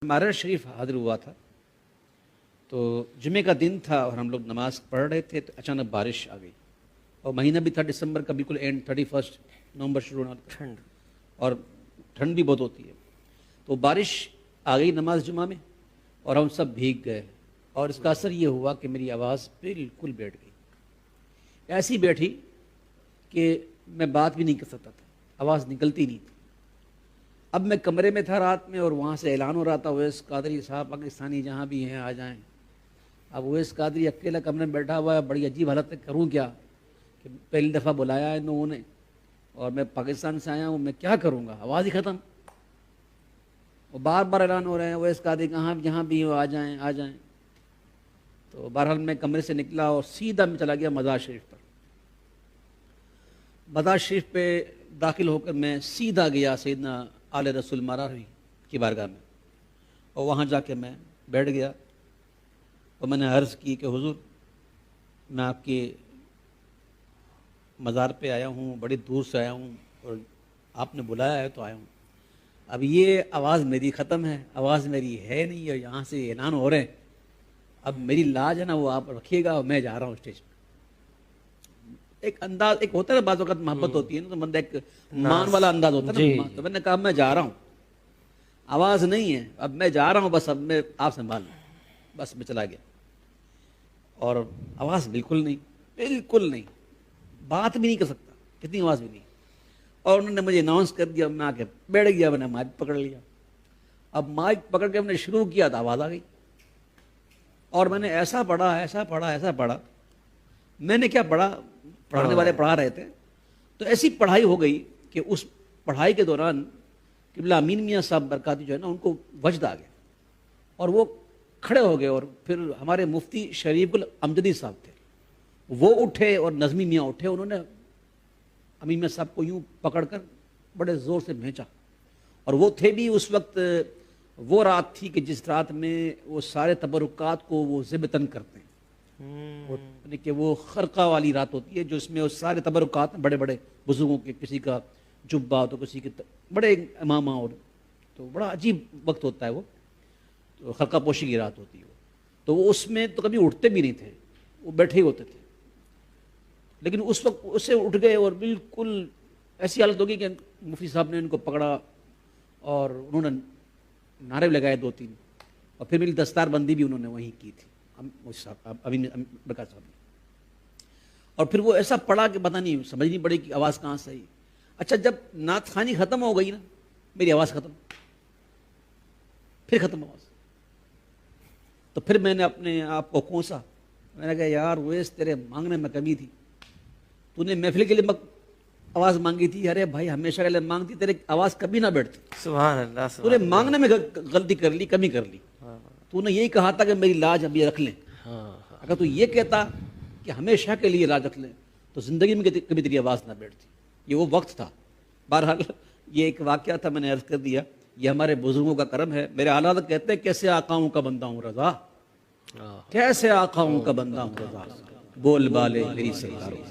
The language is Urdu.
ہمارا شریف حاضر ہوا تھا تو جمعے کا دن تھا اور ہم لوگ نماز پڑھ رہے تھے تو اچانک بارش آ گئی اور مہینہ بھی تھا دسمبر کا، بالکل اینڈ 31 نومبر شروع ہونا تھا، ٹھنڈ اور ٹھنڈ بھی بہت ہوتی ہے۔ تو بارش آ گئی نماز جمعہ میں اور ہم سب بھیگ گئے اور اس کا اثر یہ ہوا کہ میری آواز بالکل بیٹھ گئی، ایسی بیٹھی کہ میں بات بھی نہیں کر سکتا تھا، آواز نکلتی نہیں تھی۔ اب میں کمرے میں تھا رات میں اور وہاں سے اعلان ہو رہا تھا اویس قادری صاحب پاکستانی جہاں بھی ہیں آ جائیں۔ اب اویس قادری اکیلا کمرے میں بیٹھا ہوا ہے، بڑی عجیب حالت ہے، کروں کیا کہ پہلی دفعہ بلایا ہے انہوں نے اور میں پاکستان سے آیا ہوں، میں کیا کروں گا، آواز ہی ختم۔ وہ بار بار اعلان ہو رہے ہیں اویس قادری کہاں جہاں بھی ہو آ جائیں آ جائیں۔ تو بہرحال میں کمرے سے نکلا اور سیدھا میں چلا گیا مزار شریف پر۔ مزار شریف پہ داخل ہو کر میں سیدھا گیا سیدنا آل رسول مراوی کی بارگاہ میں اور وہاں جا کے میں بیٹھ گیا اور میں نے عرض کی کہ حضور میں آپ کے مزار پہ آیا ہوں، بڑی دور سے آیا ہوں اور آپ نے بلایا ہے تو آیا ہوں۔ اب یہ آواز میری ختم ہے، آواز میری ہے نہیں اور یہاں سے اعلان ہو رہے ہیں، اب میری لاج ہے نا وہ آپ رکھیے گا اور میں جا رہا ہوں اسٹیج پہ۔ ایک انداز ایک ہوتا ہے نا، بعض وقت محبت ہوتی ہے نا تو بندہ ایک مان والا انداز ہوتا ہے نا، تو میں نے کہا میں جا رہا ہوں، آواز نہیں ہے، اب میں جا رہا ہوں، بس اب میں آپ سنبھال لوں، بس میں چلا گیا اور آواز بالکل نہیں، بات بھی نہیں کر سکتا، کتنی آواز بھی نہیں۔ اور انہوں نے مجھے اناؤنس کر دیا، میں آ کے بیٹھ گیا، میں نے مائک پکڑ لیا۔ اب مائک پکڑ کے ہم نے شروع کیا تو آواز آ گئی اور میں نے ایسا پڑھا، میں نے کیا پڑھا، پڑھانے والے پڑھا رہے تھے تو ایسی پڑھائی ہو گئی کہ اس پڑھائی کے دوران قبلہ امین میاں صاحب برکاتی جو ہے نا ان کو وجد آ گیا اور وہ کھڑے ہو گئے اور پھر ہمارے مفتی شریف الامجدی صاحب تھے، وہ اٹھے اور نظمی میاں اٹھے، انہوں نے امین میاں صاحب کو یوں پکڑ کر بڑے زور سے بھینچا اور وہ تھے بھی اس وقت وہ رات تھی کہ جس رات میں وہ سارے تبرکات کو وہ ذبتن کرتے ہیں، یعنی کہ وہ خرقہ والی رات ہوتی ہے جو اس میں وہ سارے تبرکات بڑے بڑے بزرگوں کے، کسی کا جبہ تو کسی کے بڑے امامہ، اور تو بڑا عجیب وقت ہوتا ہے وہ، تو خرقہ پوشی کی رات ہوتی ہے وہ، تو وہ اس میں تو کبھی اٹھتے بھی نہیں تھے، وہ بیٹھے ہی ہوتے تھے، لیکن اس وقت اس سے اٹھ گئے اور بالکل ایسی حالت ہوگی کہ مفتی صاحب نے ان کو پکڑا اور انہوں نے نعرے لگائے 2-3 اور پھر میری دستار بندی بھی انہوں نے وہیں کی تھی امین برکات صاحب نے، اور پھر وہ ایسا پڑا کہ پتہ نہیں سمجھ نہیں پڑی کہ آواز کہاں سے آئی۔ اچھا جب نعت خوانی ختم ہو گئی نا، میری آواز ختم، پھر ختم آواز، تو پھر میں نے اپنے آپ کو کوسا، میں نے کہا یار اویس تیرے مانگنے میں کمی تھی، تو نے محفل کے لیے آواز مانگی تھی، ارے بھائی ہمیشہ کے لیے مانگتی، تیرے آواز کبھی نہ بیٹھتی، سبحان اللہ، تو نے مانگنے میں غلطی کر لی، کمی کر لی، تو نے یہی کہا تھا کہ میری لاج اب یہ رکھ لیں، اگر تو یہ کہتا کہ ہمیشہ کے لیے لاج رکھ لیں تو زندگی میں کبھی تیری آواز نہ بیٹھتی، یہ وہ وقت تھا۔ بہرحال یہ ایک واقعہ تھا، میں نے عرض کر دیا، یہ ہمارے بزرگوں کا کرم ہے۔ میرے اعلیٰ کہتے ہیں کیسے آقاؤں کا بندہ ہوں رضا، کیسے آقاؤں کا بندہ ہوں رضا، بول بالے میری سرکاروں۔